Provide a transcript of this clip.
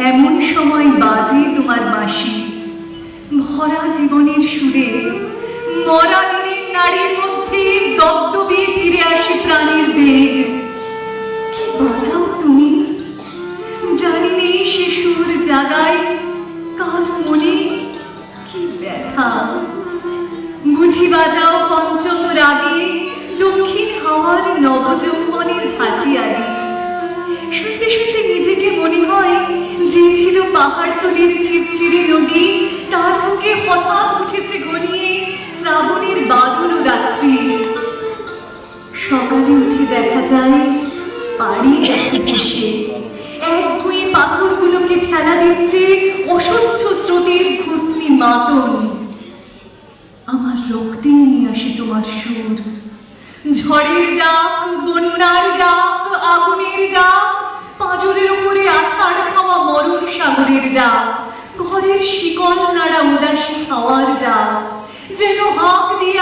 এমন সময় বাজে তোমার বাঁশি, ভরা জীবনের সুরে মরা দিনের নারীর মধ্যে দপদপে ফিরে আসে প্রাণের বেগ। কি বাজাও তুমি, জানি নেই সে সুর জাগায় কার মনে কি ব্যথা। বুঝি বাজাও পঞ্চম রাগে দক্ষিণ হাওয়ার নবযৌবনের ভাটিয়ারি। শুনতে শুনতে নিজেকে মনে হয় যে ছিল পাহাড়তলির চিরচিরে নদী, তার বুকে হঠাৎ উঠেছে ঘনিয়ে শ্রাবণের বাদল রাত্রি। সকালে উঠে দেখা যায় বাড়ি গেছে ভেসে, এক ভুঁয়ে পাথরগুলোকে ঠেলা দিচ্ছে অসহ্য স্রোতের ঘূর্ণি মাতন। আমার রক্তে নিয়ে আসে তোমার সুর, ঝড়ের ডাক, বন্যার ডাক, আগুনের ডাক, পাঁজরের উপরে আছাড় খাওয়া মরণ সাগরের ডাক, ঘরের শিকল নাড়া উদাসী হাওয়ার ডাক, যেন হাঁক দিয়ে